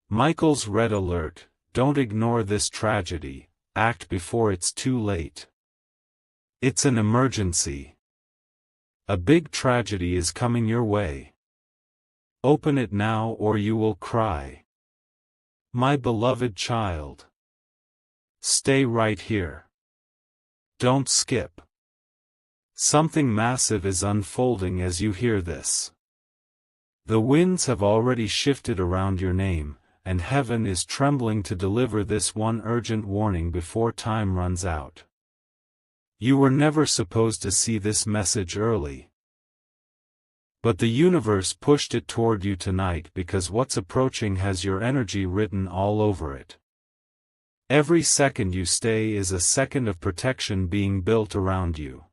Michael's red alert: don't ignore this tragedy, act before it's too late. It's an emergency. A big tragedy is coming your way. Open it now or you will cry. My beloved child. Stay right here. Don't skip. Something massive is unfolding as you hear this. The winds have already shifted around your name, and heaven is trembling to deliver this one urgent warning before time runs out. You were never supposed to see this message early. But the universe pushed it toward you tonight because what's approaching has your energy written all over it. Every second you stay is a second of protection being built around you.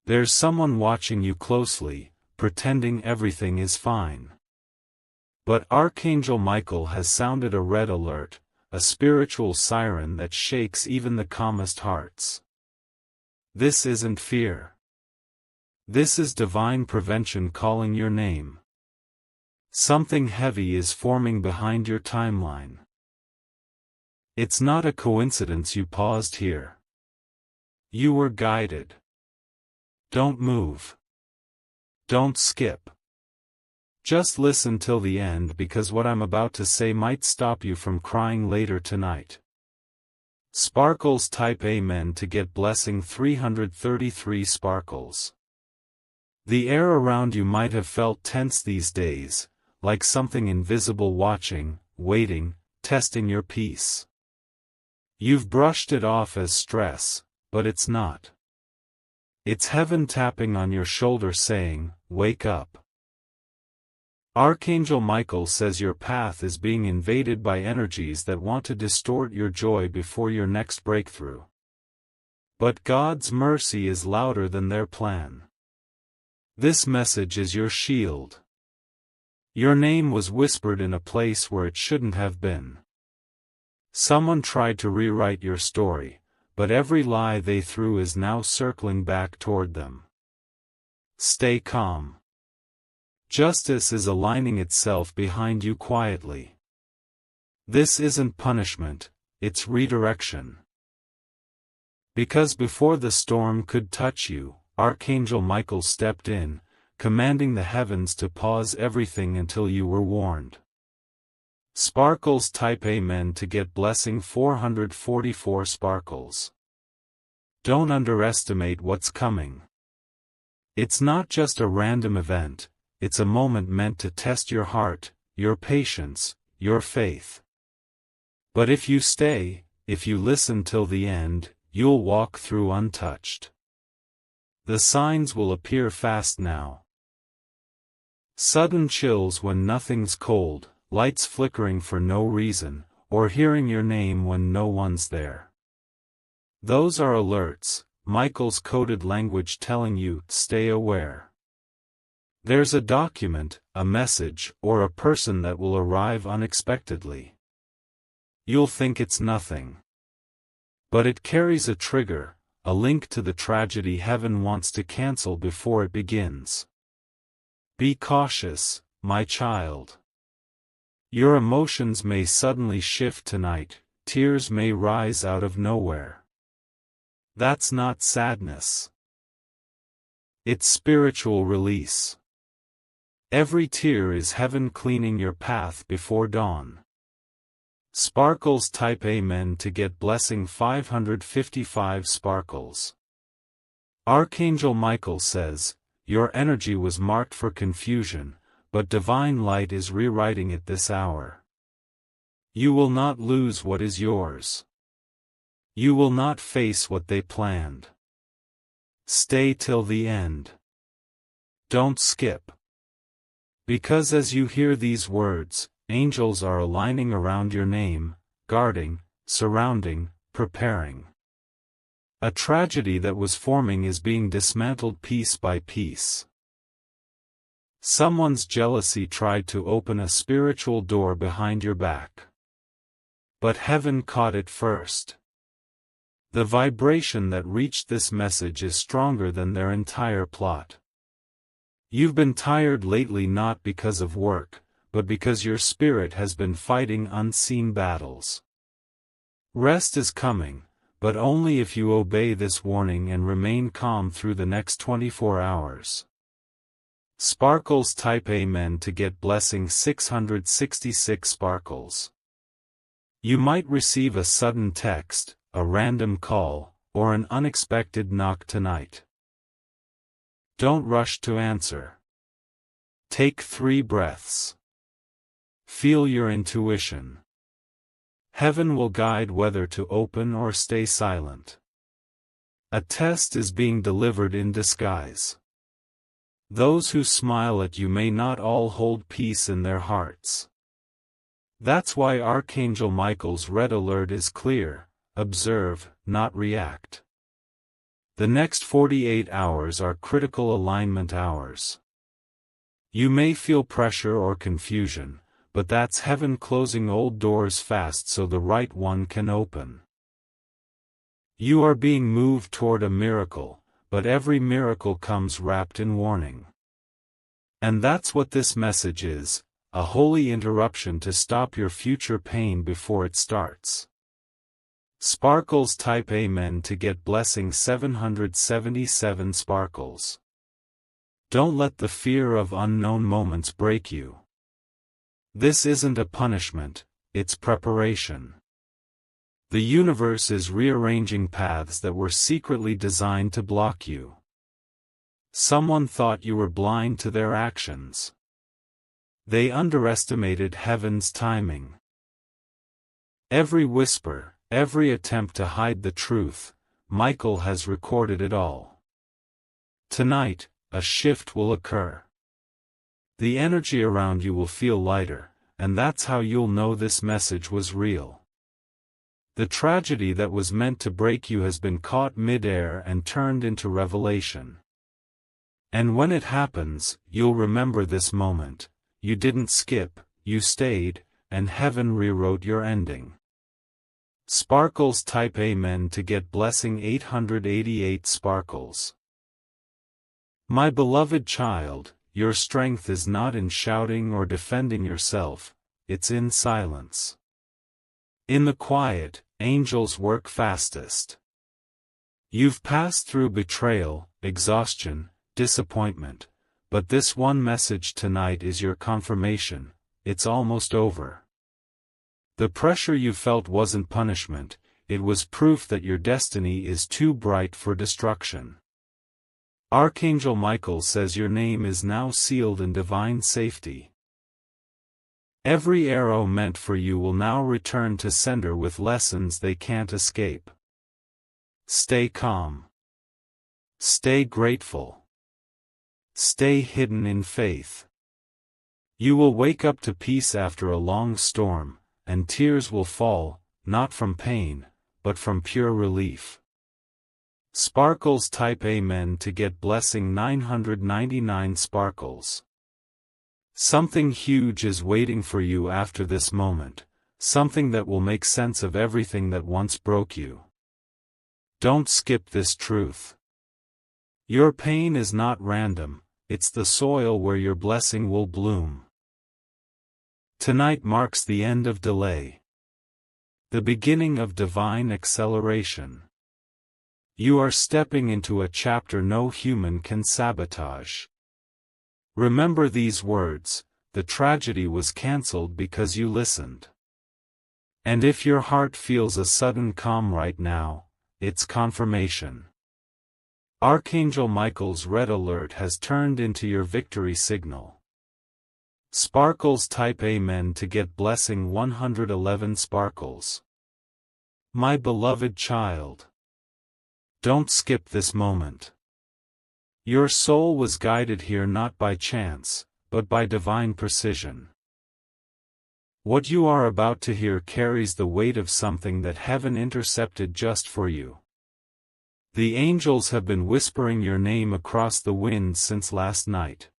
There's someone watching you closely, pretending everything is fine. But Archangel Michael has sounded a red alert, a spiritual siren that shakes even the calmest hearts. This isn't fear. This is divine prevention calling your name. Something heavy is forming behind your timeline. It's not a coincidence you paused here. You were guided. Don't move. Don't skip. Just listen till the end because what I'm about to say might stop you from crying later tonight. Sparkles type Amen to get blessing 333 sparkles. The air around you might have felt tense these days, like something invisible watching, waiting, testing your peace. You've brushed it off as stress, but it's not. It's heaven tapping on your shoulder saying, wake up. Archangel Michael says your path is being invaded by energies that want to distort your joy before your next breakthrough. But God's mercy is louder than their plan. This message is your shield. Your name was whispered in a place where it shouldn't have been. Someone tried to rewrite your story, but every lie they threw is now circling back toward them. Stay calm. Justice is aligning itself behind you quietly. This isn't punishment, it's redirection. Because before the storm could touch you, Archangel Michael stepped in, commanding the heavens to pause everything until you were warned. Sparkles type Amen to get blessing 444 sparkles. Don't underestimate what's coming. It's not just a random event, it's a moment meant to test your heart, your patience, your faith. But if you stay, if you listen till the end, you'll walk through untouched. The signs will appear fast now. Sudden chills when nothing's cold, lights flickering for no reason, or hearing your name when no one's there. Those are alerts, Michael's coded language telling you, stay aware. There's a document, a message, or a person that will arrive unexpectedly. You'll think it's nothing. But it carries a trigger, a link to the tragedy heaven wants to cancel before it begins. Be cautious, my child. Your emotions may suddenly shift tonight, tears may rise out of nowhere. That's not sadness. It's spiritual release. Every tear is heaven cleaning your path before dawn. Sparkles type Amen to get blessing 555 sparkles. Archangel Michael says, your energy was marked for confusion, but divine light is rewriting it this hour. You will not lose what is yours. You will not face what they planned. Stay till the end. Don't skip. Because as you hear these words, angels are aligning around your name, guarding, surrounding, preparing. A tragedy that was forming is being dismantled piece by piece. Someone's jealousy tried to open a spiritual door behind your back. But heaven caught it first. The vibration that reached this message is stronger than their entire plot. You've been tired lately not because of work, but because your spirit has been fighting unseen battles. Rest is coming, but only if you obey this warning and remain calm through the next 24 hours. Sparkles type Amen to get blessing 666 sparkles. You might receive a sudden text, a random call, or an unexpected knock tonight. Don't rush to answer. Take 3 breaths. Feel your intuition. Heaven will guide whether to open or stay silent. A test is being delivered in disguise. Those who smile at you may not all hold peace in their hearts. That's why Archangel Michael's red alert is clear: observe, not react. The next 48 hours are critical alignment hours. You may feel pressure or confusion, but that's heaven closing old doors fast so the right one can open. You are being moved toward a miracle, but every miracle comes wrapped in warning. And that's what this message is: a holy interruption to stop your future pain before it starts. Sparkles type Amen to get blessing 777 sparkles. Don't let the fear of unknown moments break you. This isn't a punishment, it's preparation. The universe is rearranging paths that were secretly designed to block you. Someone thought you were blind to their actions. They underestimated heaven's timing. Every whisper, every attempt to hide the truth, Michael has recorded it all. Tonight, a shift will occur. The energy around you will feel lighter, and that's how you'll know this message was real. The tragedy that was meant to break you has been caught mid-air and turned into revelation. And when it happens, you'll remember this moment. You didn't skip, you stayed, and heaven rewrote your ending. Sparkles type Amen to get blessing 888 sparkles. My beloved child, your strength is not in shouting or defending yourself, it's in silence. In the quiet, angels work fastest. You've passed through betrayal, exhaustion, disappointment, but this one message tonight is your confirmation: it's almost over. The pressure you felt wasn't punishment, it was proof that your destiny is too bright for destruction. Archangel Michael says your name is now sealed in divine safety. Every arrow meant for you will now return to sender with lessons they can't escape. Stay calm. Stay grateful. Stay hidden in faith. You will wake up to peace after a long storm, and tears will fall, not from pain, but from pure relief. Sparkles type Amen to get blessing 999 sparkles. Something huge is waiting for you after this moment, something that will make sense of everything that once broke you. Don't skip this truth. Your pain is not random, it's the soil where your blessing will bloom. Tonight marks the end of delay. The beginning of divine acceleration. You are stepping into a chapter no human can sabotage. Remember these words: the tragedy was cancelled because you listened. And if your heart feels a sudden calm right now, it's confirmation. Archangel Michael's red alert has turned into your victory signal. Sparkles type Amen to get blessing 111 sparkles. My beloved child, don't skip this moment. Your soul was guided here not by chance, but by divine precision. What you are about to hear carries the weight of something that heaven intercepted just for you. The angels have been whispering your name across the wind since last night.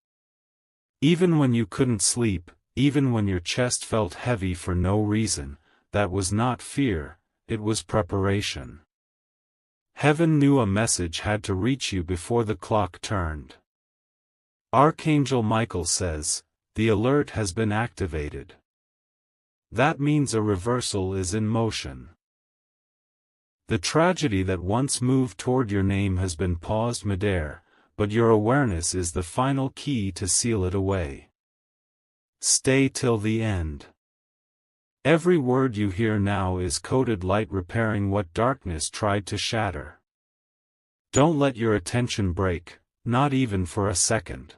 Even when you couldn't sleep, even when your chest felt heavy for no reason, that was not fear, it was preparation. Heaven knew a message had to reach you before the clock turned. Archangel Michael says, the alert has been activated. That means a reversal is in motion. The tragedy that once moved toward your name has been paused midair, but your awareness is the final key to seal it away. Stay till the end. Every word you hear now is coded light repairing what darkness tried to shatter. Don't let your attention break, not even for a second.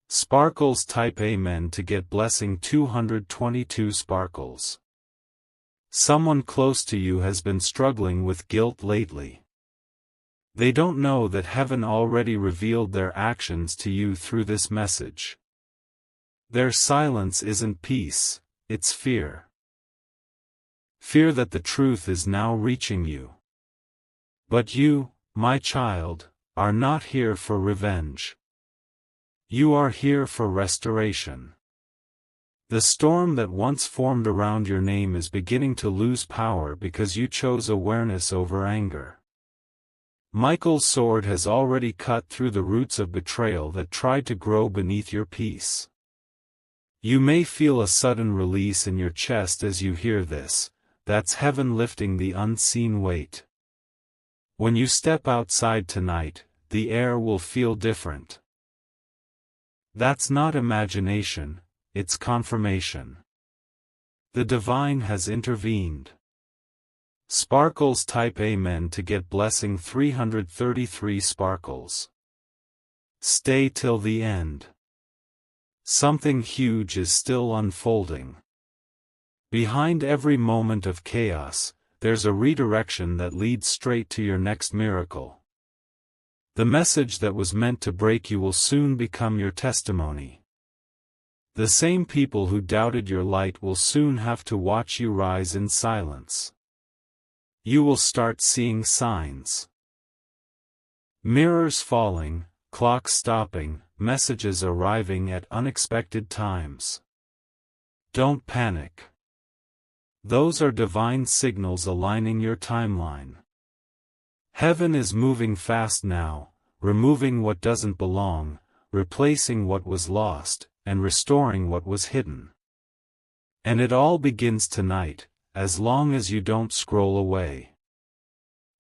Sparkles type Amen to get blessing 222 sparkles. Someone close to you has been struggling with guilt lately. They don't know that heaven already revealed their actions to you through this message. Their silence isn't peace, it's fear. Fear that the truth is now reaching you. But you, my child, are not here for revenge. You are here for restoration. The storm that once formed around your name is beginning to lose power because you chose awareness over anger. Michael's sword has already cut through the roots of betrayal that tried to grow beneath your peace. You may feel a sudden release in your chest as you hear this. That's heaven lifting the unseen weight. When you step outside tonight, the air will feel different. That's not imagination, it's confirmation. The divine has intervened. Sparkles type Amen to get blessing 333 sparkles. Stay till the end. Something huge is still unfolding. Behind every moment of chaos, there's a redirection that leads straight to your next miracle. The message that was meant to break you will soon become your testimony. The same people who doubted your light will soon have to watch you rise in silence. You will start seeing signs. Mirrors falling, clocks stopping, messages arriving at unexpected times. Don't panic. Those are divine signals aligning your timeline. Heaven is moving fast now, removing what doesn't belong, replacing what was lost, and restoring what was hidden. And it all begins tonight, as long as you don't scroll away.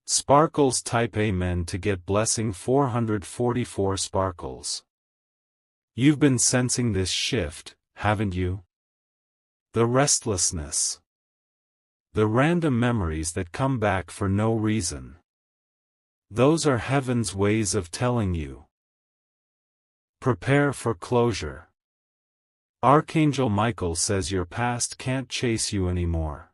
Sparkles type Amen to get blessing 444 sparkles. You've been sensing this shift, haven't you? The restlessness. The random memories that come back for no reason. Those are heaven's ways of telling you. Prepare for closure. Archangel Michael says your past can't chase you anymore.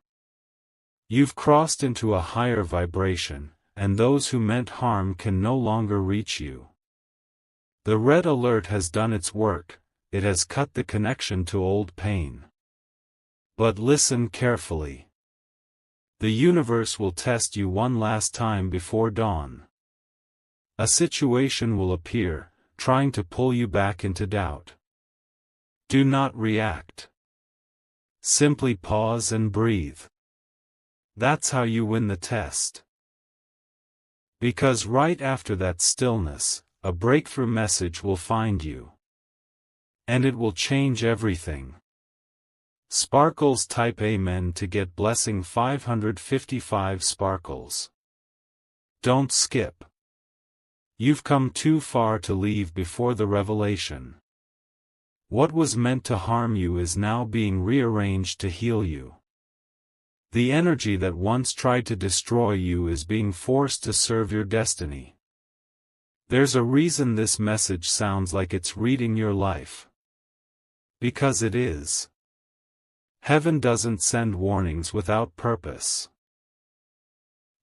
You've crossed into a higher vibration, and those who meant harm can no longer reach you. The red alert has done its work, it has cut the connection to old pain. But listen carefully. The universe will test you one last time before dawn. A situation will appear, trying to pull you back into doubt. Do not react. Simply pause and breathe. That's how you win the test. Because right after that stillness, a breakthrough message will find you. And it will change everything. Sparkles type Amen to get blessing 555 sparkles. Don't skip. You've come too far to leave before the revelation. What was meant to harm you is now being rearranged to heal you. The energy that once tried to destroy you is being forced to serve your destiny. There's a reason this message sounds like it's reading your life. Because it is. Heaven doesn't send warnings without purpose.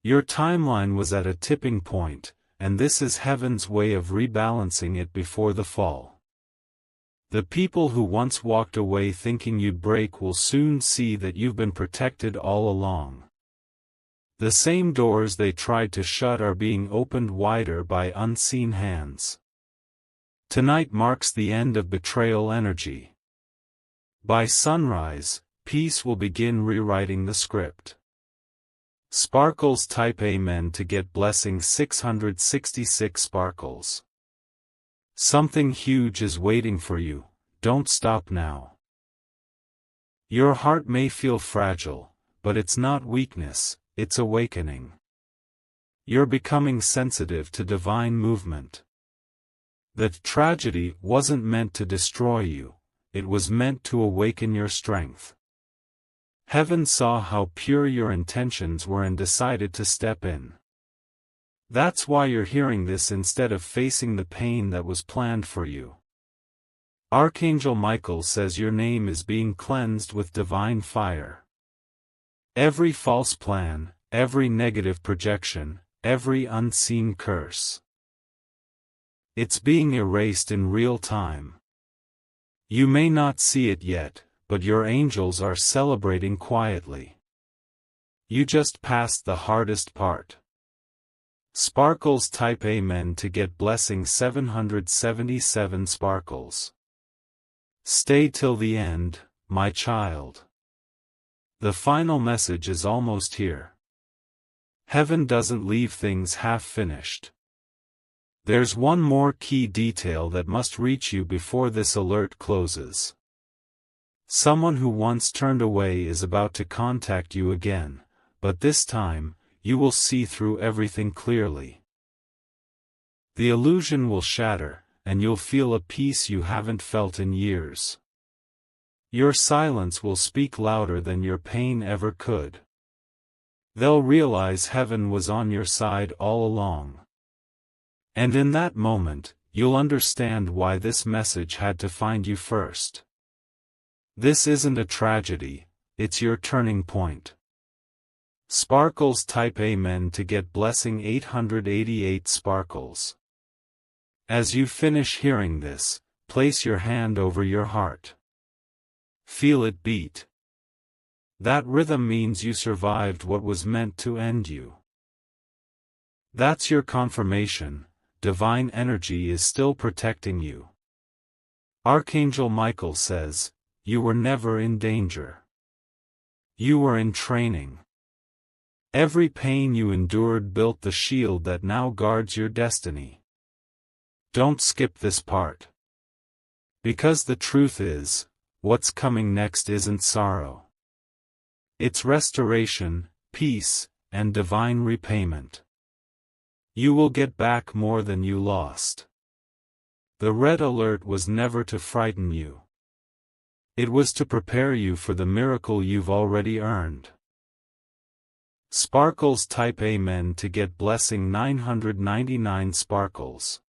Your timeline was at a tipping point, and this is heaven's way of rebalancing it before the fall. The people who once walked away thinking you'd break will soon see that you've been protected all along. The same doors they tried to shut are being opened wider by unseen hands. Tonight marks the end of betrayal energy. By sunrise, peace will begin rewriting the script. Sparkles type Amen to get blessing 666 sparkles. Something huge is waiting for you, don't stop now. Your heart may feel fragile, but it's not weakness, it's awakening. You're becoming sensitive to divine movement. That tragedy wasn't meant to destroy you, it was meant to awaken your strength. Heaven saw how pure your intentions were and decided to step in. That's why you're hearing this instead of facing the pain that was planned for you. Archangel Michael says your name is being cleansed with divine fire. Every false plan, every negative projection, every unseen curse. It's being erased in real time. You may not see it yet, but your angels are celebrating quietly. You just passed the hardest part. Sparkles type Amen to get blessing 777 sparkles. Stay till the end, my child. The final message is almost here. Heaven doesn't leave things half-finished. There's one more key detail that must reach you before this alert closes. Someone who once turned away is about to contact you again, but this time, you will see through everything clearly. The illusion will shatter, and you'll feel a peace you haven't felt in years. Your silence will speak louder than your pain ever could. They'll realize heaven was on your side all along. And in that moment, you'll understand why this message had to find you first. This isn't a tragedy, it's your turning point. Sparkles type Amen to get blessing 888 sparkles. As you finish hearing this, place your hand over your heart. Feel it beat. That rhythm means you survived what was meant to end you. That's your confirmation. Divine energy is still protecting you. Archangel Michael says, you were never in danger. You were in training. Every pain you endured built the shield that now guards your destiny. Don't skip this part. Because the truth is, what's coming next isn't sorrow. It's restoration, peace, and divine repayment. You will get back more than you lost. The red alert was never to frighten you. It was to prepare you for the miracle you've already earned. Sparkles type Amen to get blessing 999 sparkles.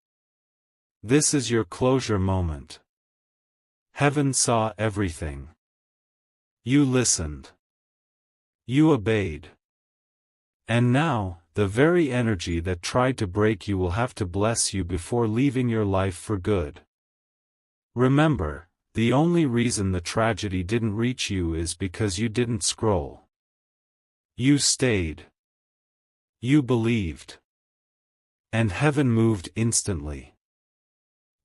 This is your closure moment. Heaven saw everything. You listened. You obeyed. And now, the very energy that tried to break you will have to bless you before leaving your life for good. Remember, the only reason the tragedy didn't reach you is because you didn't scroll. You stayed. You believed. And heaven moved instantly.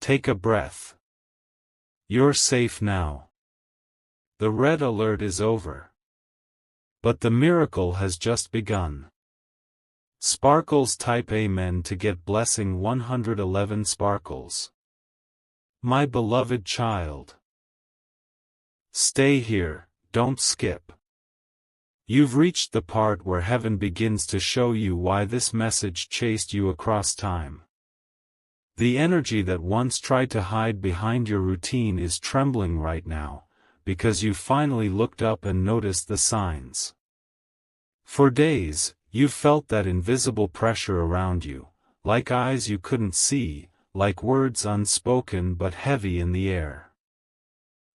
Take a breath. You're safe now. The red alert is over. But the miracle has just begun. Sparkles type Amen to get blessing 111 sparkles. My beloved child. Stay here, don't skip. You've reached the part where heaven begins to show you why this message chased you across time. The energy that once tried to hide behind your routine is trembling right now, because you finally looked up and noticed the signs. For days, you've felt that invisible pressure around you, like eyes you couldn't see, like words unspoken but heavy in the air.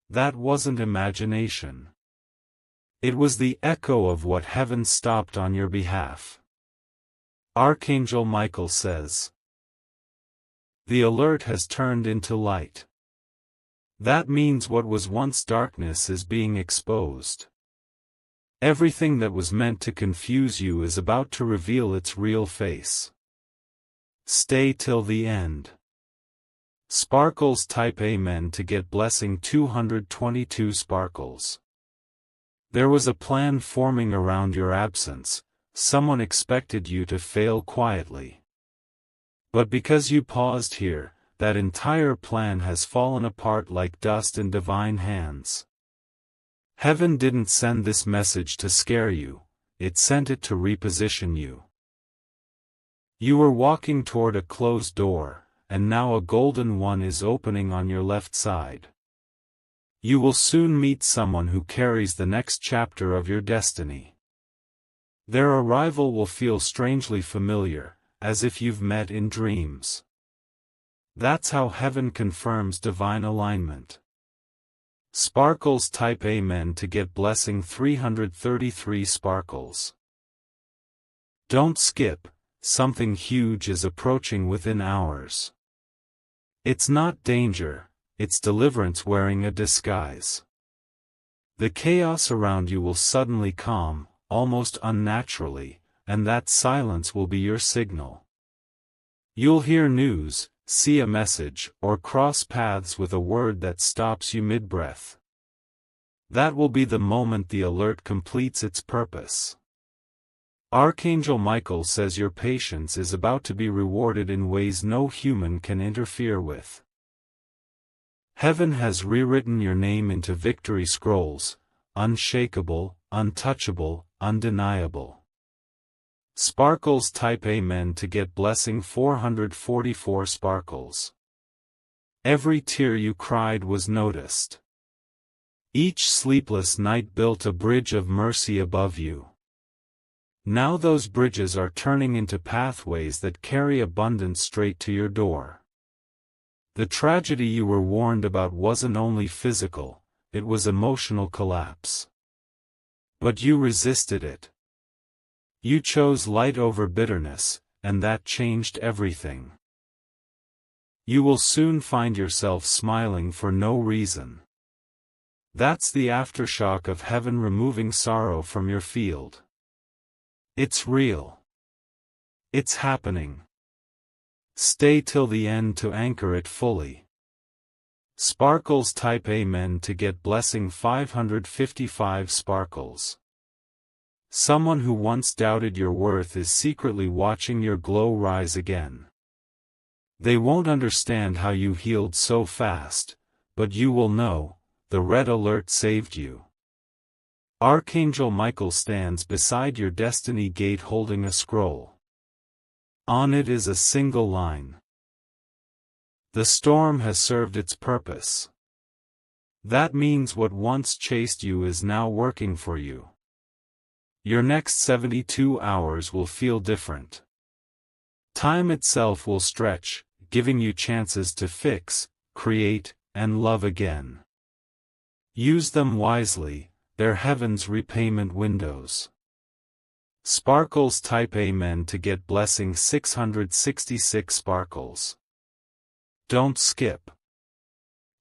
That wasn't imagination. It was the echo of what heaven stopped on your behalf. Archangel Michael says, the alert has turned into light. That means what was once darkness is being exposed. Everything that was meant to confuse you is about to reveal its real face. Stay till the end. Sparkles type Amen to get blessing 222 sparkles. There was a plan forming around your absence, someone expected you to fail quietly. But because you paused here, that entire plan has fallen apart like dust in divine hands. Heaven didn't send this message to scare you, it sent it to reposition you. You were walking toward a closed door, and now a golden one is opening on your left side. You will soon meet someone who carries the next chapter of your destiny. Their arrival will feel strangely familiar, as if you've met in dreams. That's how heaven confirms divine alignment. Sparkles type Amen to get blessing 333 sparkles. Don't skip, something huge is approaching within hours. It's not danger, it's deliverance wearing a disguise. The chaos around you will suddenly calm, almost unnaturally, and that silence will be your signal. You'll hear news, see a message, or cross paths with a word that stops you mid-breath. That will be the moment the alert completes its purpose. Archangel Michael says your patience is about to be rewarded in ways no human can interfere with. Heaven has rewritten your name into victory scrolls, unshakable, untouchable, undeniable. Sparkles type Amen to get blessing 444 sparkles. Every tear you cried was noticed. Each sleepless night built a bridge of mercy above you. Now those bridges are turning into pathways that carry abundance straight to your door. The tragedy you were warned about wasn't only physical, it was emotional collapse. But you resisted it. You chose light over bitterness, and that changed everything. You will soon find yourself smiling for no reason. That's the aftershock of heaven removing sorrow from your field. It's real. It's happening. Stay till the end to anchor it fully. Sparkles type Amen to get blessing 555 sparkles. Someone who once doubted your worth is secretly watching your glow rise again. They won't understand how you healed so fast, but you will know, the red alert saved you. Archangel Michael stands beside your destiny gate holding a scroll. On it is a single line. The storm has served its purpose. That means what once chased you is now working for you. Your next 72 hours will feel different. Time itself will stretch, giving you chances to fix, create, and love again. Use them wisely, they're heaven's repayment windows. Sparkles type Amen to get blessing 666 sparkles. Don't skip.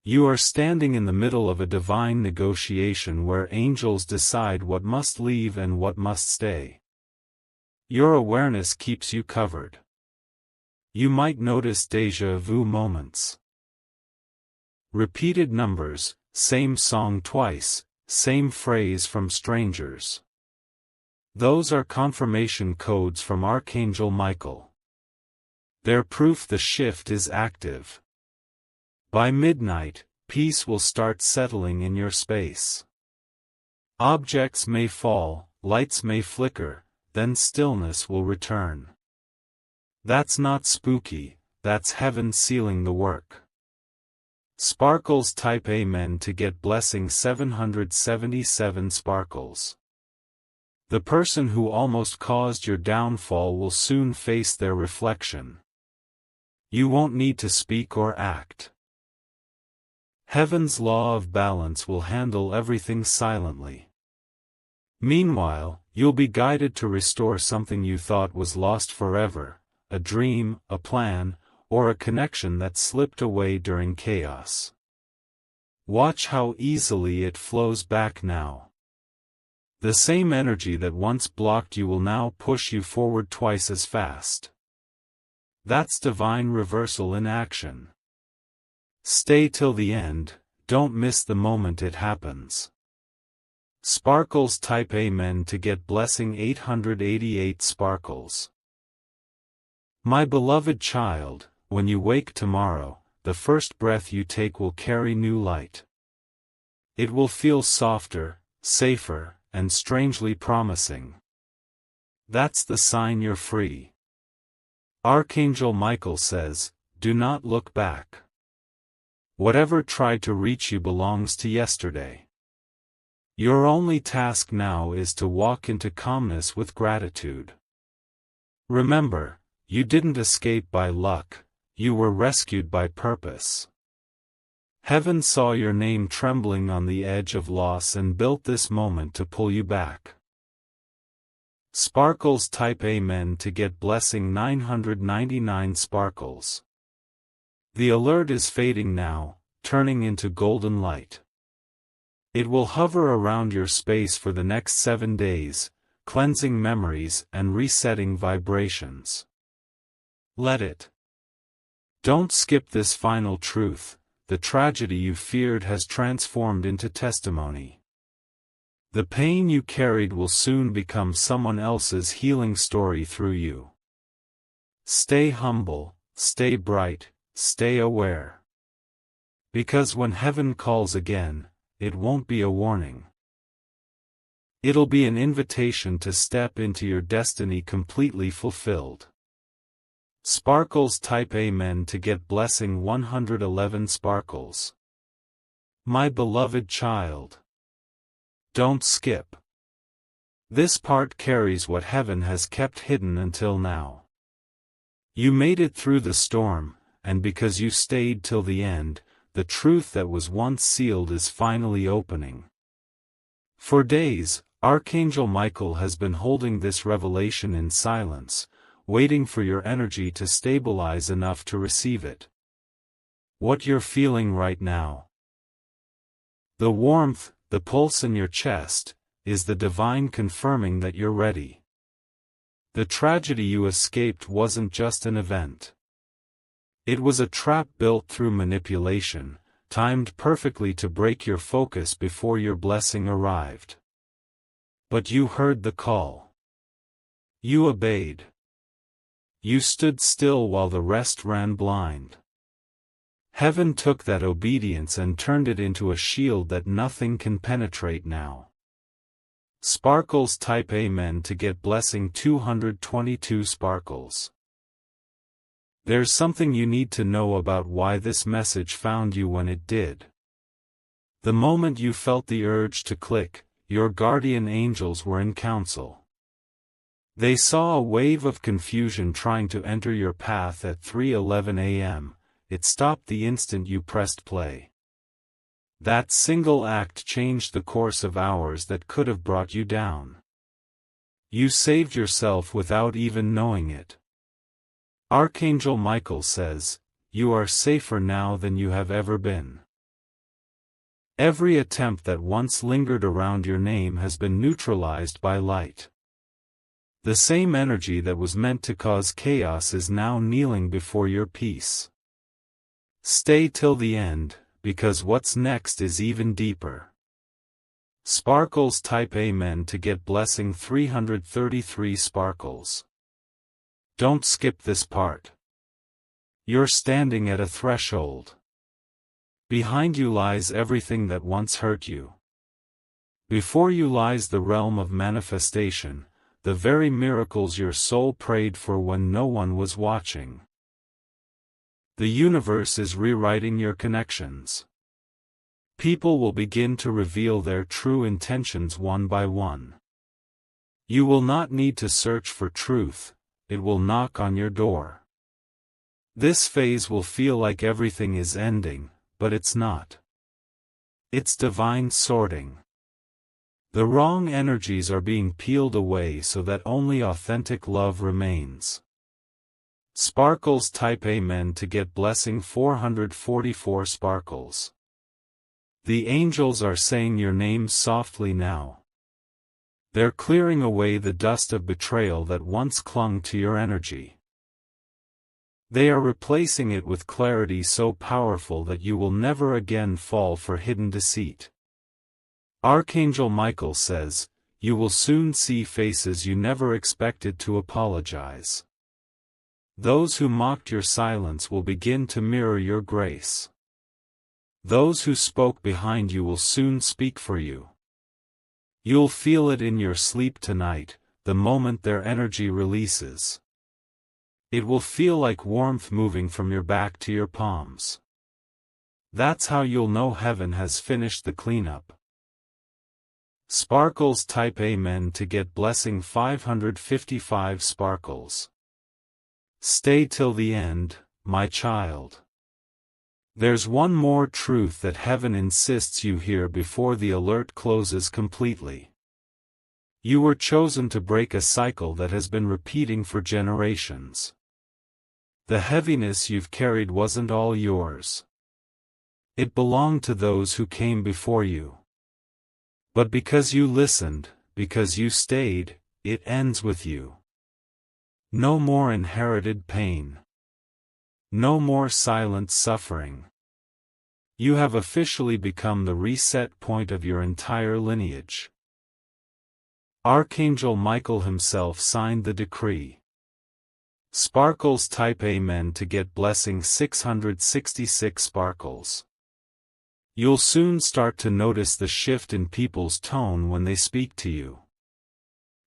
You are standing in the middle of a divine negotiation where angels decide what must leave and what must stay. Your awareness keeps you covered. You might notice déjà vu moments. Repeated numbers, same song twice, same phrase from strangers. Those are confirmation codes from Archangel Michael. They're proof the shift is active. By midnight, peace will start settling in your space. Objects may fall, lights may flicker, then stillness will return. That's not spooky, that's heaven sealing the work. Sparkles type Amen to get blessing 777 sparkles. The person who almost caused your downfall will soon face their reflection. You won't need to speak or act. Heaven's law of balance will handle everything silently. Meanwhile, you'll be guided to restore something you thought was lost forever, a dream, a plan, or a connection that slipped away during chaos. Watch how easily it flows back now. The same energy that once blocked you will now push you forward twice as fast. That's divine reversal in action. Stay till the end, don't miss the moment it happens. Sparkles type Amen to get blessing 888 sparkles. My beloved child, when you wake tomorrow, the first breath you take will carry new light. It will feel softer, safer, and strangely promising. That's the sign you're free. Archangel Michael says, do not look back. Whatever tried to reach you belongs to yesterday. Your only task now is to walk into calmness with gratitude. Remember, you didn't escape by luck, you were rescued by purpose. Heaven saw your name trembling on the edge of loss and built this moment to pull you back. Sparkles type Amen to get blessing 999 sparkles. The alert is fading now, turning into golden light. It will hover around your space for the next 7 days, cleansing memories and resetting vibrations. Let it. Don't skip this final truth. The tragedy you feared has transformed into testimony. The pain you carried will soon become someone else's healing story through you. Stay humble, stay bright, stay aware. Because when heaven calls again, it won't be a warning. It'll be an invitation to step into your destiny completely fulfilled. Sparkles type Amen to get blessing 111 sparkles. My beloved child. Don't skip. This part carries what heaven has kept hidden until now. You made it through the storm, and because you stayed till the end, the truth that was once sealed is finally opening. For days, Archangel Michael has been holding this revelation in silence, waiting for your energy to stabilize enough to receive it. What you're feeling right now. The warmth, the pulse in your chest, is the divine confirming that you're ready. The tragedy you escaped wasn't just an event. It was a trap built through manipulation, timed perfectly to break your focus before your blessing arrived. But you heard the call. You obeyed. You stood still while the rest ran blind. Heaven took that obedience and turned it into a shield that nothing can penetrate now. Sparkles type Amen to get blessing 222 sparkles. There's something you need to know about why this message found you when it did. The moment you felt the urge to click, your guardian angels were in council. They saw a wave of confusion trying to enter your path at 3:11 a.m., it stopped the instant you pressed play. That single act changed the course of hours that could have brought you down. You saved yourself without even knowing it. Archangel Michael says, you are safer now than you have ever been. Every attempt that once lingered around your name has been neutralized by light. The same energy that was meant to cause chaos is now kneeling before your peace. Stay till the end, because what's next is even deeper. Sparkles type Amen to get blessing 333 sparkles. Don't skip this part. You're standing at a threshold. Behind you lies everything that once hurt you. Before you lies the realm of manifestation, the very miracles your soul prayed for when no one was watching. The universe is rewriting your connections. People will begin to reveal their true intentions one by one. You will not need to search for truth, it will knock on your door. This phase will feel like everything is ending, but it's not. It's divine sorting. The wrong energies are being peeled away so that only authentic love remains. Sparkles type Amen to get blessing 444 sparkles. The angels are saying your name softly now. They're clearing away the dust of betrayal that once clung to your energy. They are replacing it with clarity so powerful that you will never again fall for hidden deceit. Archangel Michael says, you will soon see faces you never expected to apologize. Those who mocked your silence will begin to mirror your grace. Those who spoke behind you will soon speak for you. You'll feel it in your sleep tonight, the moment their energy releases. It will feel like warmth moving from your back to your palms. That's how you'll know heaven has finished the cleanup. Sparkles type Amen to get blessing 555 sparkles. Stay till the end, my child. There's one more truth that heaven insists you hear before the alert closes completely. You were chosen to break a cycle that has been repeating for generations. The heaviness you've carried wasn't all yours. It belonged to those who came before you. But because you listened, because you stayed, it ends with you. No more inherited pain. No more silent suffering. You have officially become the reset point of your entire lineage. Archangel Michael himself signed the decree. Sparkles type Amen to get blessing 666 sparkles. You'll soon start to notice the shift in people's tone when they speak to you.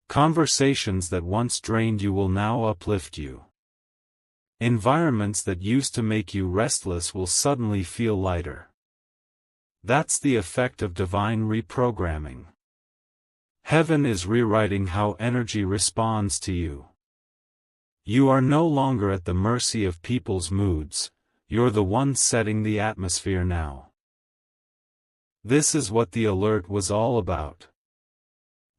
Conversations that once drained you will now uplift you. Environments that used to make you restless will suddenly feel lighter. That's the effect of divine reprogramming. Heaven is rewriting how energy responds to you. You are no longer at the mercy of people's moods, you're the one setting the atmosphere now. This is what the alert was all about.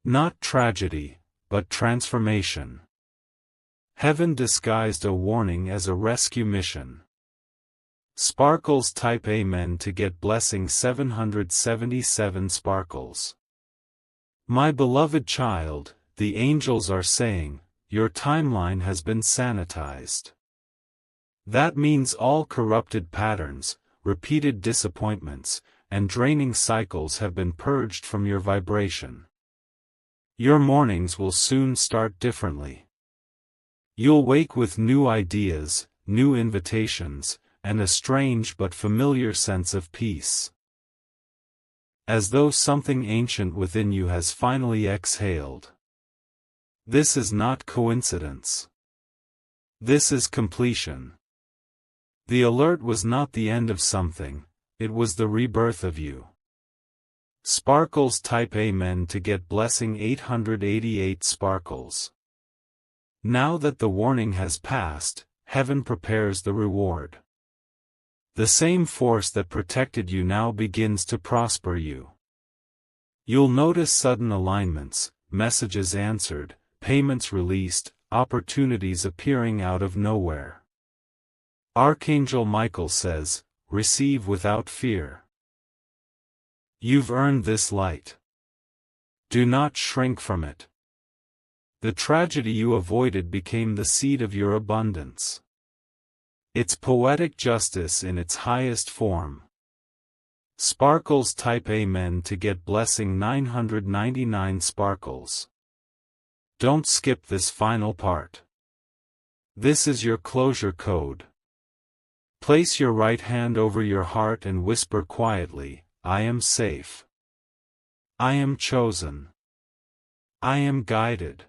Not tragedy, but transformation. Heaven disguised a warning as a rescue mission. Sparkles type Amen to get blessing 777 sparkles. My beloved child, the angels are saying, your timeline has been sanitized. That means all corrupted patterns, repeated disappointments, and draining cycles have been purged from your vibration. Your mornings will soon start differently. You'll wake with new ideas, new invitations, and a strange but familiar sense of peace. As though something ancient within you has finally exhaled. This is not coincidence. This is completion. The alert was not the end of something, it was the rebirth of you. Sparkles type Amen to get blessing 888 sparkles. Now that the warning has passed, heaven prepares the reward. The same force that protected you now begins to prosper you. You'll notice sudden alignments, messages answered, payments released, opportunities appearing out of nowhere. Archangel Michael says, receive without fear. You've earned this light. Do not shrink from it. The tragedy you avoided became the seed of your abundance. It's poetic justice in its highest form. Sparkles type Amen to get blessing 999 sparkles. Don't skip this final part. This is your closure code. Place your right hand over your heart and whisper quietly, I am safe. I am chosen. I am guided.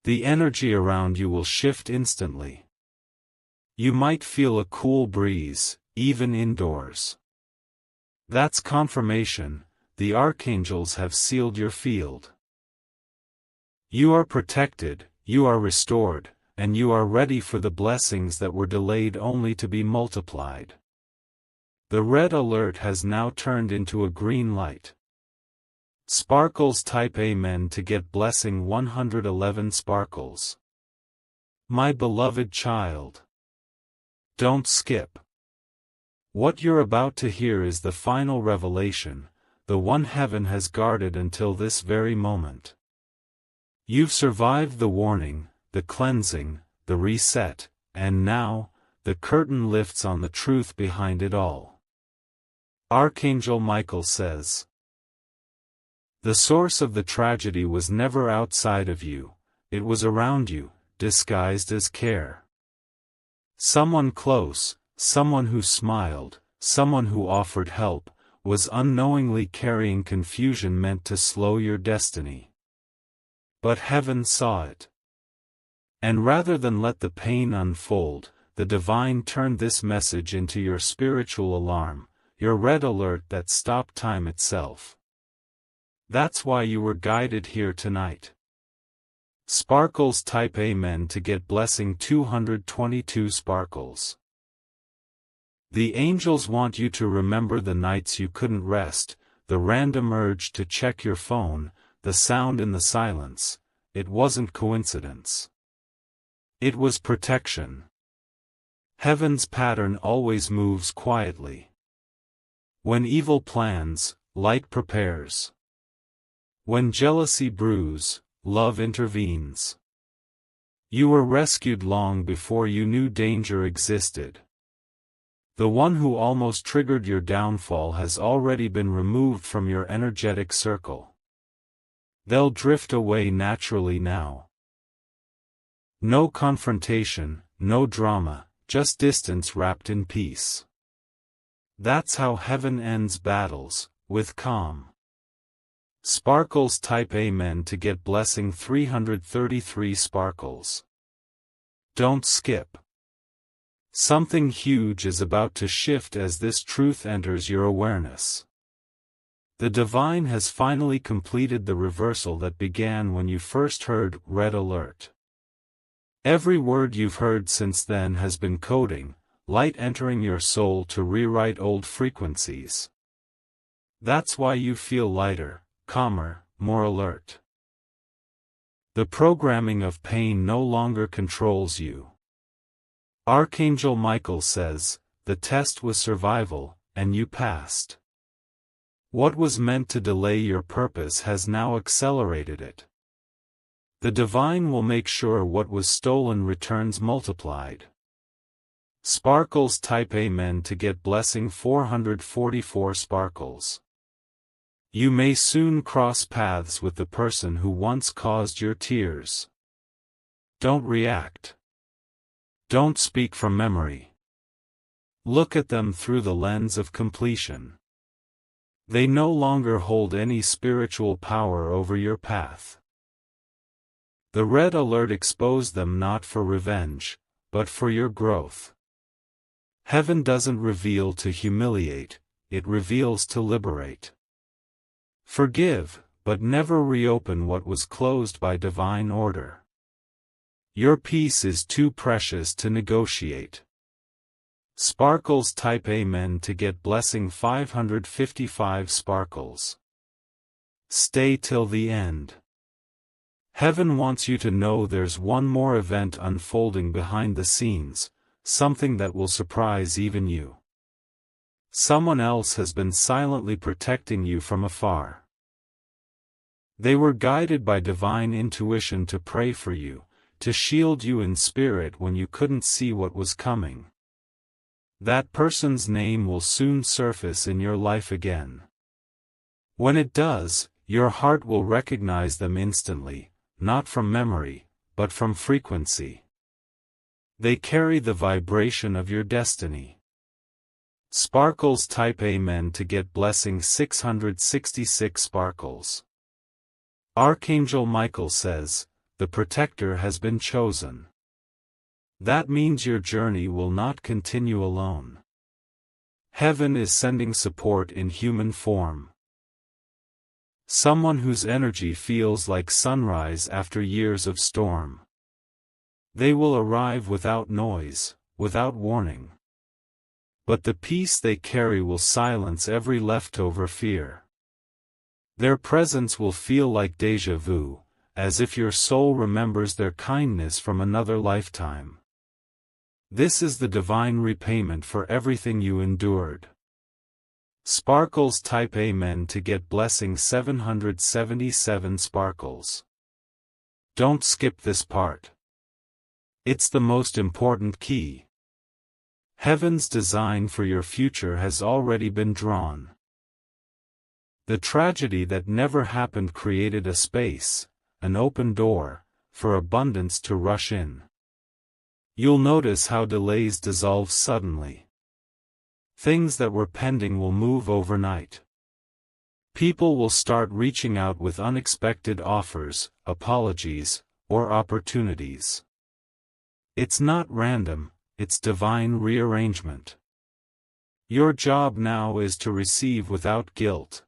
The energy around you will shift instantly. You might feel a cool breeze, even indoors. That's confirmation, the archangels have sealed your field. You are protected, you are restored, and you are ready for the blessings that were delayed only to be multiplied. The red alert has now turned into a green light. Sparkles type Amen to get blessing 111 sparkles. My beloved child. Don't skip. What you're about to hear is the final revelation, the one heaven has guarded until this very moment. You've survived the warning, the cleansing, the reset, and now, the curtain lifts on the truth behind it all. Archangel Michael says, the source of the tragedy was never outside of you, it was around you, disguised as care. Someone close, someone who smiled, someone who offered help, was unknowingly carrying confusion meant to slow your destiny. But heaven saw it. And rather than let the pain unfold, the divine turned this message into your spiritual alarm, your red alert that stopped time itself. That's why you were guided here tonight. Sparkles, type Amen to get blessing 222 sparkles. The angels want you to remember the nights you couldn't rest, the random urge to check your phone, the sound in the silence. It wasn't coincidence. It was protection. Heaven's pattern always moves quietly. When evil plans, light prepares. When jealousy brews, love intervenes. You were rescued long before you knew danger existed. The one who almost triggered your downfall has already been removed from your energetic circle. They'll drift away naturally now. No confrontation, no drama, just distance wrapped in peace. That's how heaven ends battles, with calm. Sparkles, type Amen to get blessing 333 sparkles. Don't skip. Something huge is about to shift as this truth enters your awareness. The divine has finally completed the reversal that began when you first heard Red Alert. Every word you've heard since then has been coding, light entering your soul to rewrite old frequencies. That's why you feel lighter, calmer, more alert. The programming of pain no longer controls you. Archangel Michael says, the test was survival, and you passed. What was meant to delay your purpose has now accelerated it. The divine will make sure what was stolen returns multiplied. Sparkles, type Amen to get blessing 444 sparkles. You may soon cross paths with the person who once caused your tears. Don't react. Don't speak from memory. Look at them through the lens of completion. They no longer hold any spiritual power over your path. The red alert exposed them not for revenge, but for your growth. Heaven doesn't reveal to humiliate, it reveals to liberate. Forgive, but never reopen what was closed by divine order. Your peace is too precious to negotiate. Sparkles, type Amen to get blessing 555 sparkles. Stay till the end. Heaven wants you to know there's one more event unfolding behind the scenes, something that will surprise even you. Someone else has been silently protecting you from afar. They were guided by divine intuition to pray for you, to shield you in spirit when you couldn't see what was coming. That person's name will soon surface in your life again. When it does, your heart will recognize them instantly, not from memory, but from frequency. They carry the vibration of your destiny. Sparkles, type Amen to get blessing 666 sparkles. Archangel Michael says, the protector has been chosen. That means your journey will not continue alone. Heaven is sending support in human form. Someone whose energy feels like sunrise after years of storm. They will arrive without noise, without warning. But the peace they carry will silence every leftover fear. Their presence will feel like déjà vu, as if your soul remembers their kindness from another lifetime. This is the divine repayment for everything you endured. Sparkles, type Amen to get blessing 777 sparkles. Don't skip this part. It's the most important key. Heaven's design for your future has already been drawn. The tragedy that never happened created a space, an open door, for abundance to rush in. You'll notice how delays dissolve suddenly. Things that were pending will move overnight. People will start reaching out with unexpected offers, apologies, or opportunities. It's not random, it's divine rearrangement. Your job now is to receive without guilt.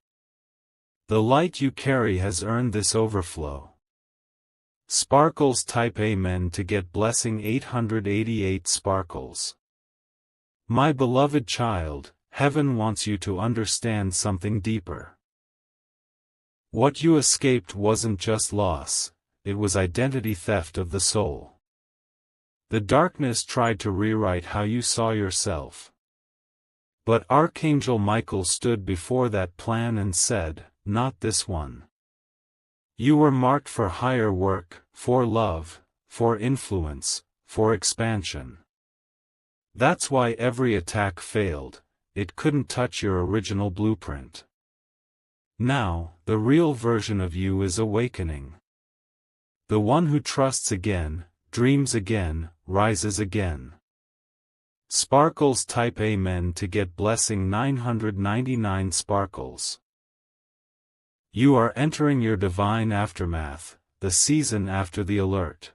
The light you carry has earned this overflow. Sparkles type Amen to get blessing 888 sparkles. My beloved child, heaven wants you to understand something deeper. What you escaped wasn't just loss, it was identity theft of the soul. The darkness tried to rewrite how you saw yourself. But Archangel Michael stood before that plan and said, "Not this one." You were marked for higher work, for love, for influence, for expansion. That's why every attack failed, it couldn't touch your original blueprint. Now, the real version of you is awakening. The one who trusts again, dreams again, rises again. Sparkles type Amen to get blessing 999 sparkles. You are entering your divine aftermath, the season after the alert.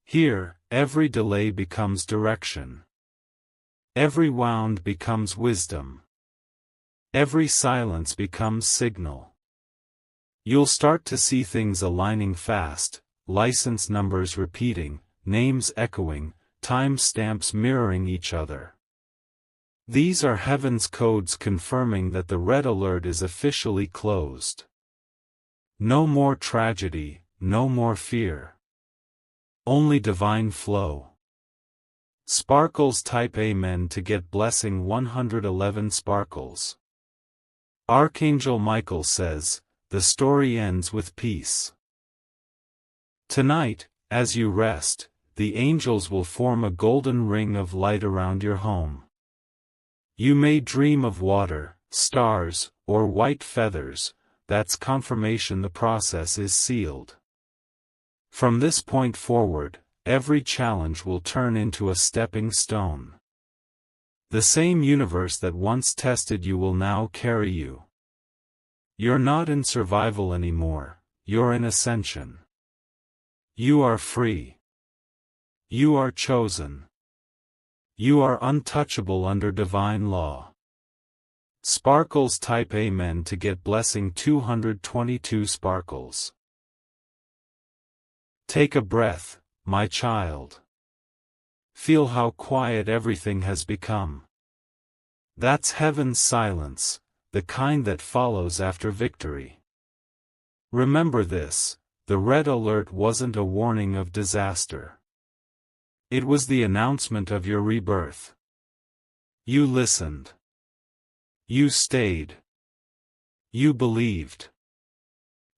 Here, every delay becomes direction. Every wound becomes wisdom. Every silence becomes signal. You'll start to see things aligning fast, license numbers repeating, names echoing, time stamps mirroring each other. These are heaven's codes confirming that the red alert is officially closed. No more tragedy, no more fear. Only divine flow. Sparkles type Amen to get blessing 111 sparkles. Archangel Michael says, the story ends with peace. Tonight, as you rest, the angels will form a golden ring of light around your home. You may dream of water, stars, or white feathers, that's confirmation the process is sealed. From this point forward, every challenge will turn into a stepping stone. The same universe that once tested you will now carry you. You're not in survival anymore, you're in ascension. You are free. You are chosen. You are untouchable under divine law. Sparkles type Amen to get blessing 222 sparkles. Take a breath, my child. Feel how quiet everything has become. That's heaven's silence, the kind that follows after victory. Remember this, the red alert wasn't a warning of disaster. It was the announcement of your rebirth. You listened. You stayed. You believed.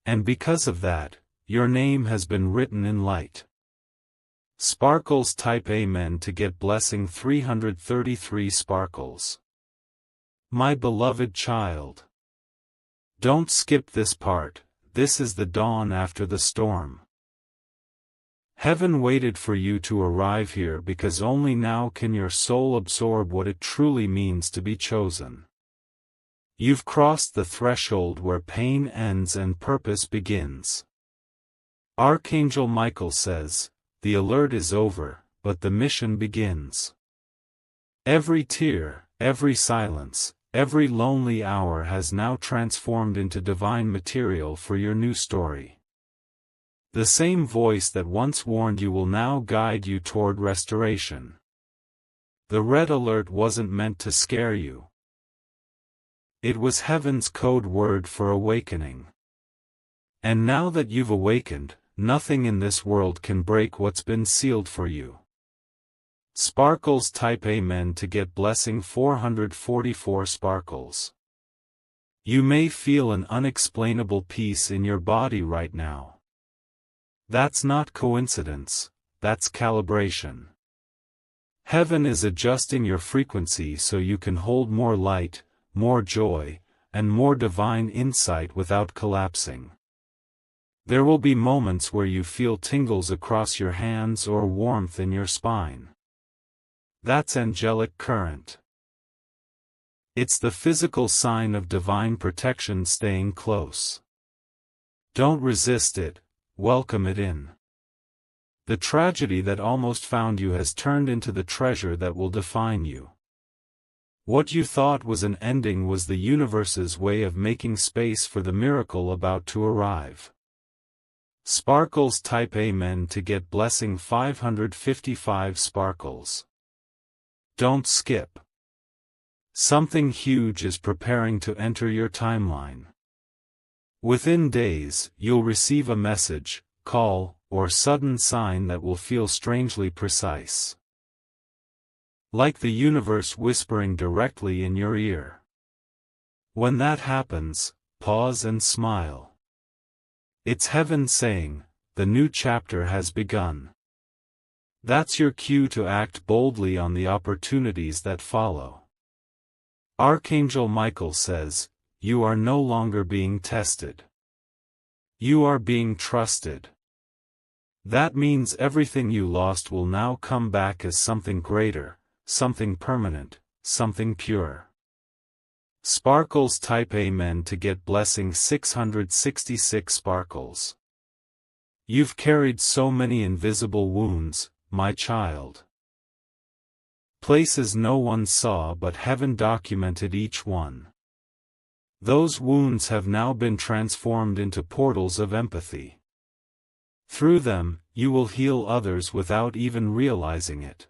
And because of that, your name has been written in light. Sparkles type Amen to get blessing 333 sparkles. My beloved child. Don't skip this part, this is the dawn after the storm. Heaven waited for you to arrive here because only now can your soul absorb what it truly means to be chosen. You've crossed the threshold where pain ends and purpose begins. Archangel Michael says, the alert is over, but the mission begins. Every tear, every silence, every lonely hour has now transformed into divine material for your new story. The same voice that once warned you will now guide you toward restoration. The red alert wasn't meant to scare you. It was heaven's code word for awakening. And now that you've awakened, nothing in this world can break what's been sealed for you. Sparkles type Amen to get blessing 444 sparkles. You may feel an unexplainable peace in your body right now. That's not coincidence, that's calibration. Heaven is adjusting your frequency so you can hold more light, more joy, and more divine insight without collapsing. There will be moments where you feel tingles across your hands or warmth in your spine. That's angelic current. It's the physical sign of divine protection staying close. Don't resist it, welcome it in. The tragedy that almost found you has turned into the treasure that will define you. What you thought was an ending was the universe's way of making space for the miracle about to arrive. Sparkles type Amen to get blessing 555 sparkles. Don't skip. Something huge is preparing to enter your timeline. Within days, you'll receive a message, call, or sudden sign that will feel strangely precise. Like the universe whispering directly in your ear. When that happens, pause and smile. It's heaven saying, the new chapter has begun. That's your cue to act boldly on the opportunities that follow. Archangel Michael says, you are no longer being tested. You are being trusted. That means everything you lost will now come back as something greater, something permanent, something pure. Sparkles type Amen to get blessing 666 sparkles. You've carried so many invisible wounds, my child. Places no one saw but heaven documented each one. Those wounds have now been transformed into portals of empathy. Through them, you will heal others without even realizing it.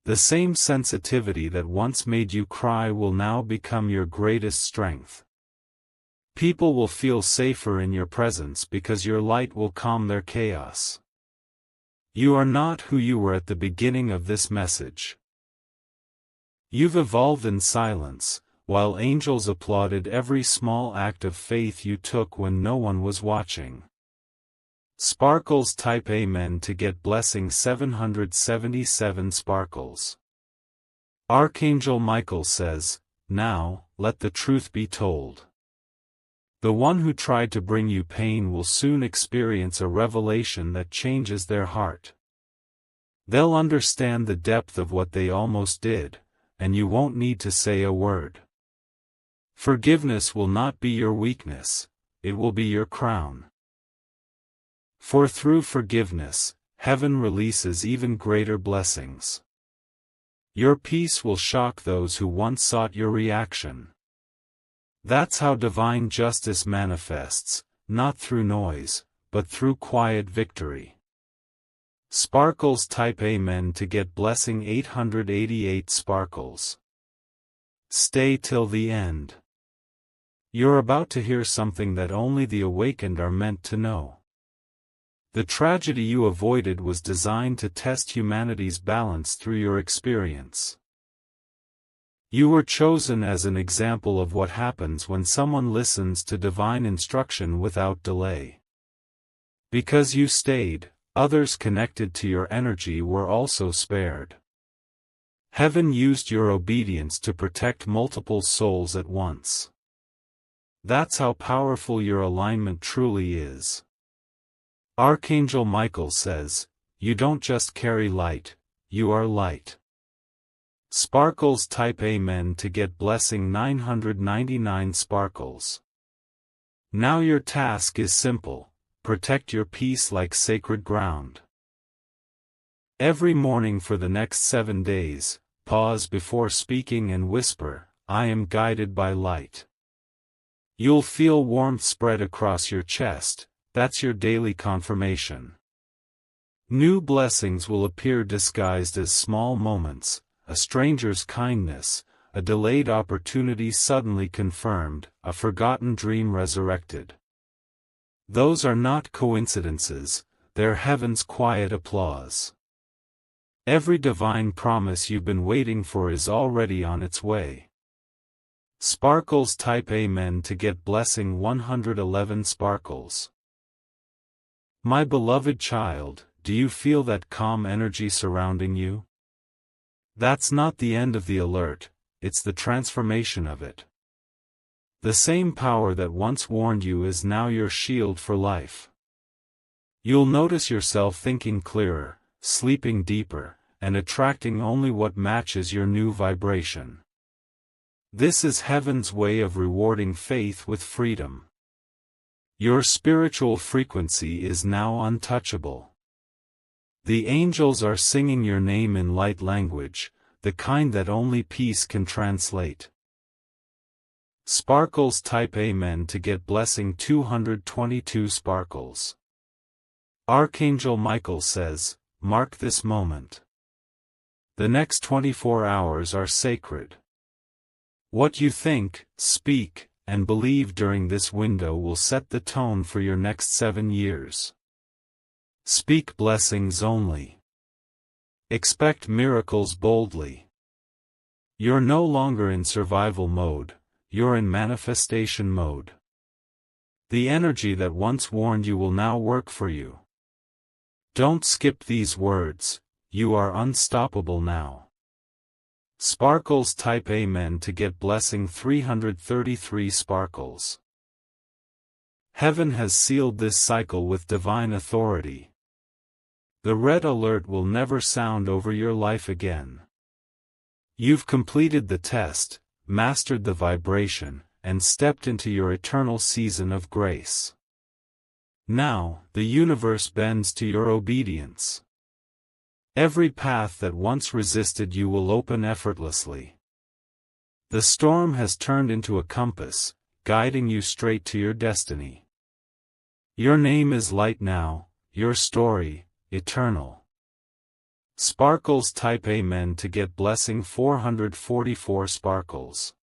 The same sensitivity that once made you cry will now become your greatest strength. People will feel safer in your presence because your light will calm their chaos. You are not who you were at the beginning of this message. You've evolved in silence, while angels applauded every small act of faith you took when no one was watching. Sparkles type Amen to get blessing 777 sparkles. Archangel Michael says, now, let the truth be told. The one who tried to bring you pain will soon experience a revelation that changes their heart. They'll understand the depth of what they almost did, and you won't need to say a word. Forgiveness will not be your weakness, it will be your crown. For through forgiveness, heaven releases even greater blessings. Your peace will shock those who once sought your reaction. That's how divine justice manifests, not through noise, but through quiet victory. Sparkles type Amen to get blessing 888 sparkles. Stay till the end. You're about to hear something that only the awakened are meant to know. The tragedy you avoided was designed to test humanity's balance through your experience. You were chosen as an example of what happens when someone listens to divine instruction without delay. Because you stayed, others connected to your energy were also spared. Heaven used your obedience to protect multiple souls at once. That's how powerful your alignment truly is. Archangel Michael says, you don't just carry light, you are light. Sparkles type Amen to get blessing 999 sparkles. Now your task is simple, protect your peace like sacred ground. Every morning for the next 7 days, pause before speaking and whisper, I am guided by light. You'll feel warmth spread across your chest. That's your daily confirmation. New blessings will appear disguised as small moments, a stranger's kindness, a delayed opportunity suddenly confirmed, a forgotten dream resurrected. Those are not coincidences, they're heaven's quiet applause. Every divine promise you've been waiting for is already on its way. Sparkles type Amen to get blessing 111 sparkles. My beloved child, do you feel that calm energy surrounding you? That's not the end of the alert, it's the transformation of it. The same power that once warned you is now your shield for life. You'll notice yourself thinking clearer, sleeping deeper, and attracting only what matches your new vibration. This is heaven's way of rewarding faith with freedom. Your spiritual frequency is now untouchable. The angels are singing your name in light language, the kind that only peace can translate. Sparkles type Amen to get blessing 222 sparkles. Archangel Michael says, mark this moment. The next 24 hours are sacred. What you think, speak, and believe during this window will set the tone for your next 7 years. Speak blessings only. Expect miracles boldly. You're no longer in survival mode, you're in manifestation mode. The energy that once warned you will now work for you. Don't skip these words, you are unstoppable now. Sparkles type Amen to get blessing 333 sparkles. Heaven has sealed this cycle with divine authority. The red alert will never sound over your life again. You've completed the test, mastered the vibration, and stepped into your eternal season of grace. Now, the universe bends to your obedience. Every path that once resisted you will open effortlessly. The storm has turned into a compass, guiding you straight to your destiny. Your name is light now, your story, eternal. Sparkles type Amen to get blessing 444 sparkles.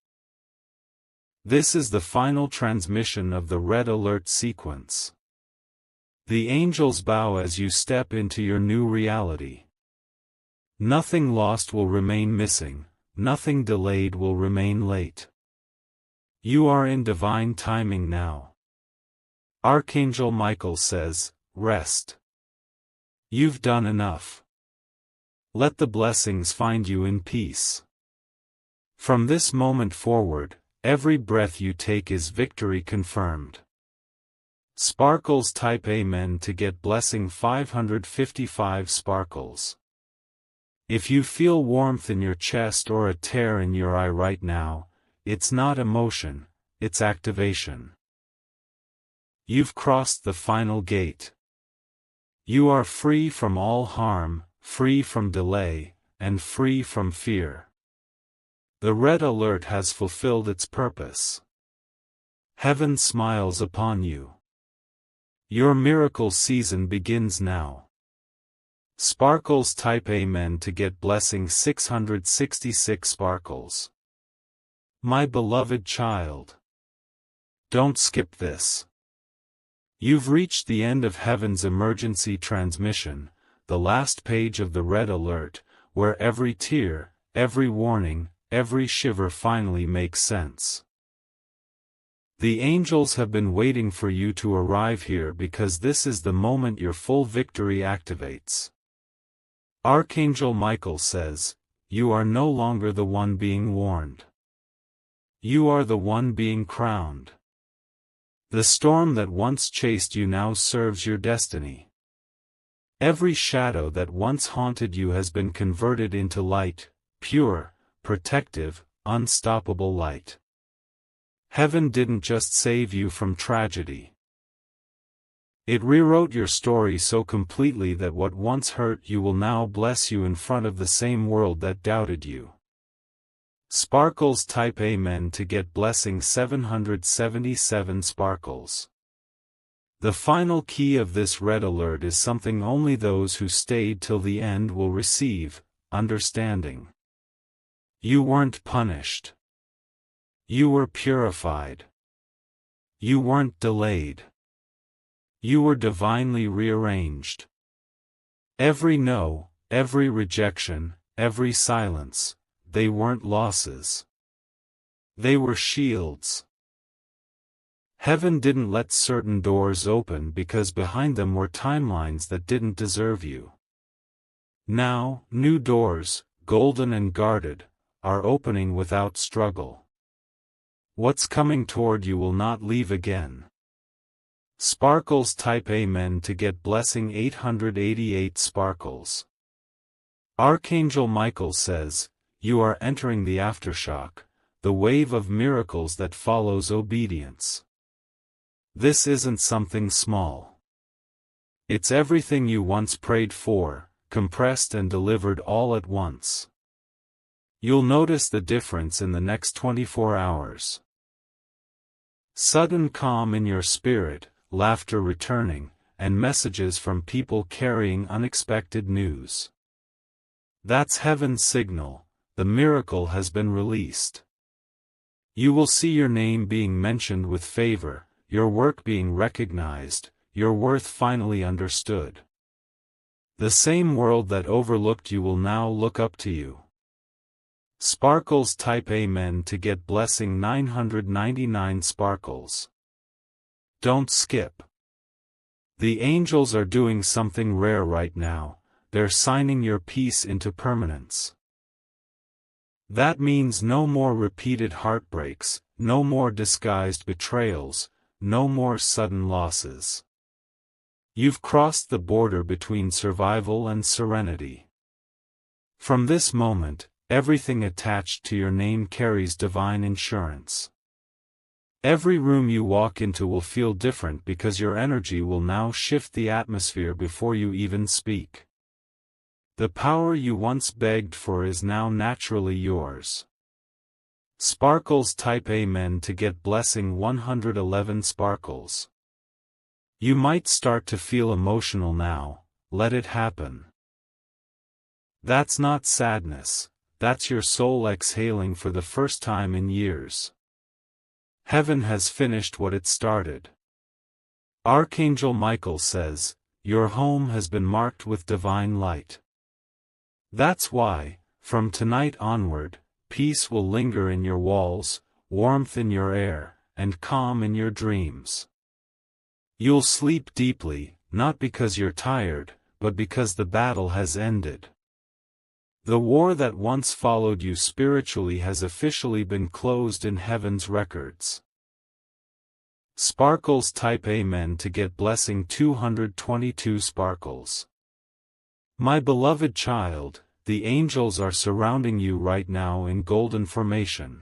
This is the final transmission of the red alert sequence. The angels bow as you step into your new reality. Nothing lost will remain missing, nothing delayed will remain late. You are in divine timing now. Archangel Michael says, rest. You've done enough. Let the blessings find you in peace. From this moment forward, every breath you take is victory confirmed. Sparkles type Amen to get blessing 555 sparkles. If you feel warmth in your chest or a tear in your eye right now, it's not emotion, it's activation. You've crossed the final gate. You are free from all harm, free from delay, and free from fear. The red alert has fulfilled its purpose. Heaven smiles upon you. Your miracle season begins now. Sparkles type Amen to get blessing 666 sparkles. My beloved child. Don't skip this. You've reached the end of heaven's emergency transmission, the last page of the red alert, where every tear, every warning, every shiver finally makes sense. The angels have been waiting for you to arrive here because this is the moment your full victory activates. Archangel Michael says, you are no longer the one being warned. You are the one being crowned. The storm that once chased you now serves your destiny. Every shadow that once haunted you has been converted into light, pure, protective, unstoppable light. Heaven didn't just save you from tragedy. It rewrote your story so completely that what once hurt you will now bless you in front of the same world that doubted you. Sparkles type Amen to get blessing 777 sparkles. The final key of this red alert is something only those who stayed till the end will receive: understanding. You weren't punished. You were purified. You weren't delayed. You were divinely rearranged. Every no, every rejection, every silence, they weren't losses. They were shields. Heaven didn't let certain doors open because behind them were timelines that didn't deserve you. Now, new doors, golden and guarded, are opening without struggle. What's coming toward you will not leave again. Sparkles type Amen to get blessing 888 sparkles. Archangel Michael says, you are entering the aftershock, the wave of miracles that follows obedience. This isn't something small. It's everything you once prayed for, compressed and delivered all at once. You'll notice the difference in the next 24 hours. Sudden calm in your spirit, laughter returning, and messages from people carrying unexpected news. That's heaven's signal, the miracle has been released. You will see your name being mentioned with favor, your work being recognized, your worth finally understood. The same world that overlooked you will now look up to you. Sparkles type Amen to get blessing 999 sparkles. Don't skip. The angels are doing something rare right now, they're signing your peace into permanence. That means no more repeated heartbreaks, no more disguised betrayals, no more sudden losses. You've crossed the border between survival and serenity. From this moment, everything attached to your name carries divine insurance. Every room you walk into will feel different because your energy will now shift the atmosphere before you even speak. The power you once begged for is now naturally yours. Sparkles type Amen to get blessing 111 sparkles. You might start to feel emotional now, let it happen. That's not sadness, that's your soul exhaling for the first time in years. Heaven has finished what it started. Archangel Michael says, your home has been marked with divine light. That's why, from tonight onward, peace will linger in your walls, warmth in your air, and calm in your dreams. You'll sleep deeply, not because you're tired, but because the battle has ended. The war that once followed you spiritually has officially been closed in heaven's records. Sparkles type Amen to get blessing 222 sparkles. My beloved child, the angels are surrounding you right now in golden formation.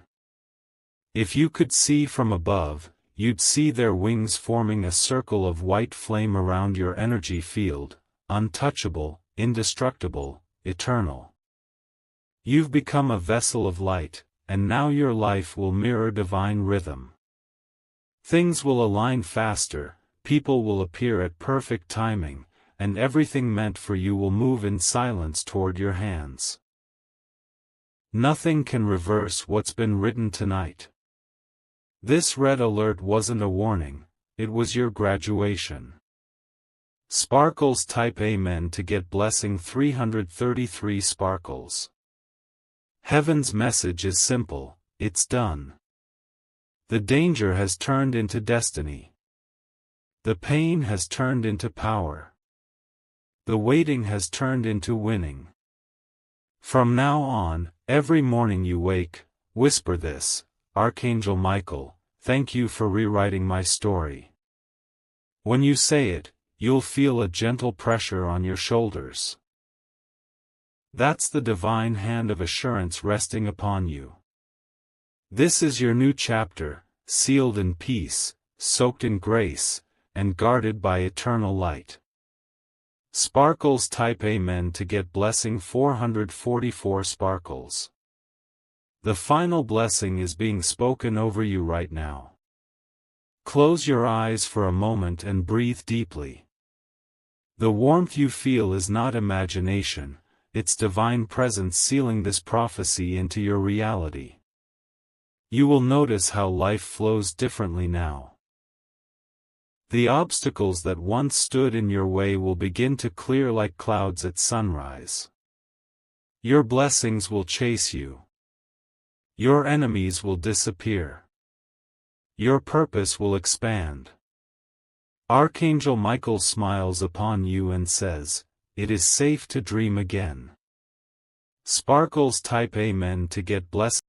If you could see from above, you'd see their wings forming a circle of white flame around your energy field, untouchable, indestructible, eternal. You've become a vessel of light, and now your life will mirror divine rhythm. Things will align faster, people will appear at perfect timing, and everything meant for you will move in silence toward your hands. Nothing can reverse what's been written tonight. This red alert wasn't a warning, it was your graduation. Sparkles type Amen to get blessing 333 sparkles. Heaven's message is simple, it's done. The danger has turned into destiny. The pain has turned into power. The waiting has turned into winning. From now on, every morning you wake, whisper this, Archangel Michael, thank you for rewriting my story. When you say it, you'll feel a gentle pressure on your shoulders. That's the divine hand of assurance resting upon you. This is your new chapter, sealed in peace, soaked in grace, and guarded by eternal light. Sparkles type Amen to get blessing 444 sparkles. The final blessing is being spoken over you right now. Close your eyes for a moment and breathe deeply. The warmth you feel is not imagination, it's divine presence sealing this prophecy into your reality. You will notice how life flows differently now. The obstacles that once stood in your way will begin to clear like clouds at sunrise. Your blessings will chase you. Your enemies will disappear. Your purpose will expand. Archangel Michael smiles upon you and says, it is safe to dream again. Sparkles type Amen to get blessed.